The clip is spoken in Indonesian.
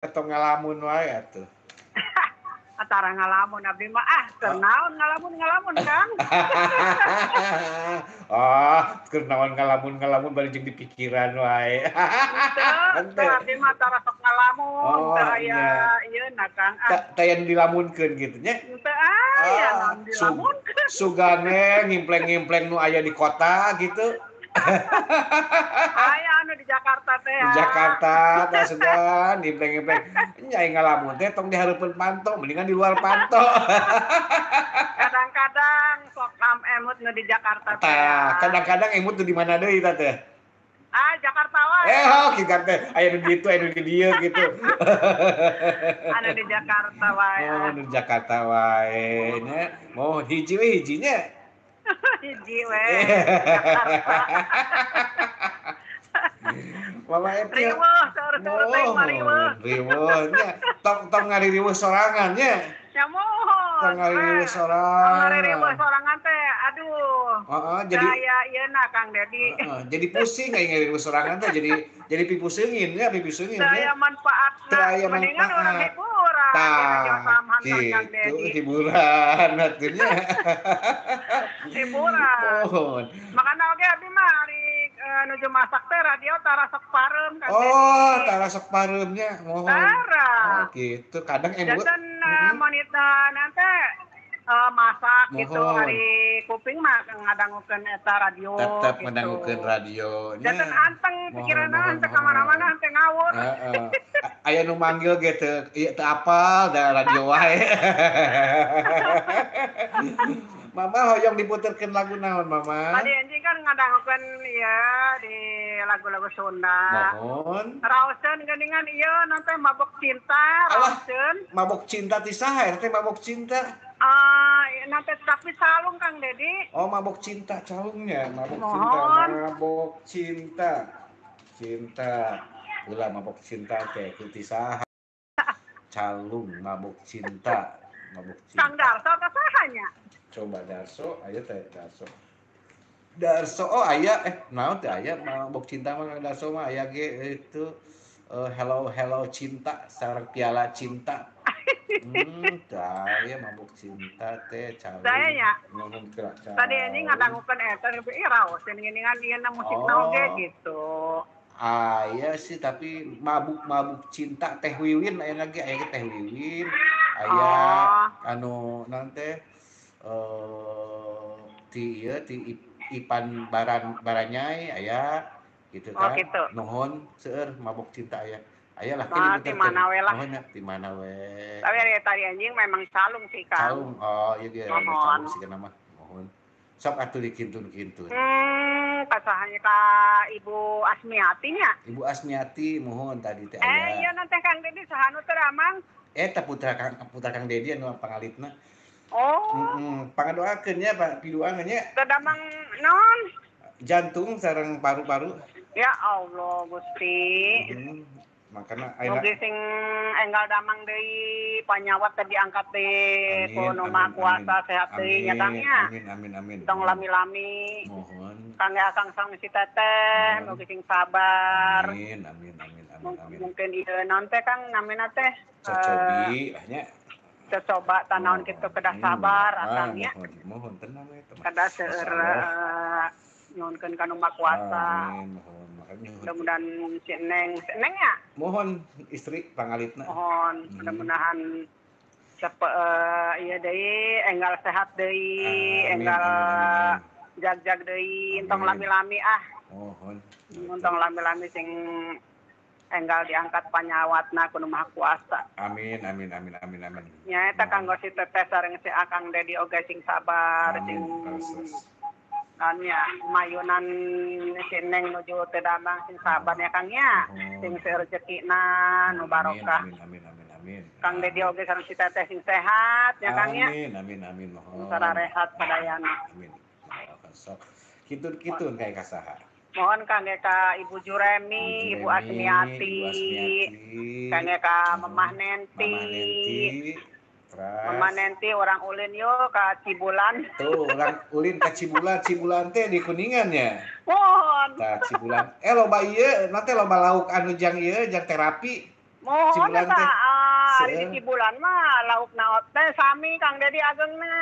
Atau ngalamun wae atuh. Antara ngalamun abdi mah keur naon ngalamun Kang. Oh, keur naon ngalamun bari jeung di pikiran wae. Teu abdi mah tara sok ngalamun, teu Oh, aya nya. ieuna Kang. Teu aya dilamunkeun kitu nya. Teu aya naon dilamunkeun. Sugane ngimpleng-ngimpleng nu aya di kota gitu. Aya anu di Jakarta teh Di ya. Jakarta tah sugan ngimpleng-ngimpleng. Nya ngalamun teh tong di hareupeun panto, mendingan di luar panto. Kadang-kadang sok emut nu di Jakarta teh. Tah, kadang-kadang emut tuh di mana deui tah teh? Jakarta wae. Kita teh aya nu ditu, aya nu di dieu gitu. Anu di Jakarta wae. Oh, di Jakarta wae nya. Mau hiji we hijinya. Hiji we Jakarta. Mama Eti. Riweuh saur-saur teh mariweuh. Riweuh nya. Tong ngariweuh sorangan nya. Ya mohon. Tong ngariweuh sorangan. Ngariweuh sorangan teh aduh. Heeh, jadi saya ieuna Kang Dedi. Jadi pusing aya ngariweuh sorangan teh jadi pipuseungin nya, pipuseungin nya. Saya manfaatna. Teu aya Mendingan orang manfaat. hiburan. Tah, gitu hiburan atunya. Hiburan. Mohon. Makana oge abdi mah ari nuju masak teh radio tara sok pareum kan. Oh, tara sok pareumnya, mohon. Tara. Oh, gitu. Kadang embut. Janten monita nanti masak gitu Mohon. hari kuping mah ngadangukeun eta radio Tetep gitu. ngedangukeun radionya. Janten anteng pikiranna henteu ka mana-mana henteu ngawur. Heeh. Aya nu manggil ge teu apal da radio wae. Mama hoyong diputerkeun lagu naon, Mama? Tadi anjing kan ngadangukeun ya di lagu-lagu Sunda. Mohon. Raoseun geuningan ieu nanti mabok cinta, raoseun. Mabok cinta ti saha teh mabok cinta? Nanti tapi salung Kang Dedi. Oh, mabok cinta calungnya, mabok Mohon. cinta, mabok cinta. Cinta. Ulah mabok cinta teh ku ti saha? Calung mabok cinta. Mabok cinta. Kang Darso teh sahanya? Coba Darso, aya teh Darso. Darso oh aya naon teh aya mabok cinta mah Darso mah aya ge itu hello cinta sareng piala cinta. Aya mabok cinta teh calung. Saya nya. Ngomong gerak calung. Tadi ini ngadangukeun eta raos geuningan ieu musikna oge gitu. Aya sih tapi mabuk cinta teh Wiwin aya lagi aya teh Wiwin. Aya anu naon teh ti Ipan Baranyai aya gitu kan. Gitu. Nuhun seueur mabok cinta aya. Ayalah di mana we lah. Di mana we. Tapi tadi anjing memang calung sih Kang. Calung. Oh, iya dia calung sih nama. Mohon. Sok atuh dikintun-kintun. Kasahanya ka Ibu Asmiati nya. Ibu Asmiati mohon tadi teh aya. Iya nanti Kang Dedi saha nu teu ramang. Eta putra Kang Dedi anu pangalitna. Oh. Pangadoakeun nya pidoangan nya. Teu damang naon? Jantung sareng paru-paru. Ya Allah Gusti. Makana mugi sing enggal damang deui panyawat teh diangkat deui ku Nu Maha Kuasa sehat deui nya Kang nya. Amin. Tong lami-lami. Mohon. Kang akang sang si teteh mugi sing sabar. Amin. Mungkin ieu naon teh Kang namina teh cocobi nya. Coba tanaon kitu kedah sabar akang nya. Mohon tenang we teman. Kedah seueur nyuhunkeun ka Nu Maha Kuasa. Amin. Mohon. Mudah-mudahan si Neng ya. Mohon istri pangalitna. Mohon mudah-mudahan ieu deui enggal sehat deui, enggal jag-jag deui, entong lami-lami Mohon. Entong lami-lami sing enggal diangkat panyawatna ku Nu Maha Kuasa. Amin. Nya eta kanggo si teteh sareng si Akang Dedi oge sing sabar, sing nya mayunan si Neng nuju teu damang sing sabar ya Kang nya. Sing rezekina nu barokah. Amin. Kang Dedi oge sareng si teteh sing sehat ya Kang nya. Amin. Mohon. Sararehat padayana. Amin. Sok kitun kayak kasaha. Mohon kangge ka Ibu Juremi, Ibu Asmiati. Kangge ka Mamah Nenti. Mamah Nenti orang ulin yo ka Cibulan. Tuh, orang ulin ka Cibulan teh di Kuningan ya. Mohon. Tah Cibulan. Loba ieu, nanti loba lauk anu jang ieu, jang terapi. Mohon Cibulan eta teh. di Cibulan mah lauk naot teh sami Kang Dedi agengna.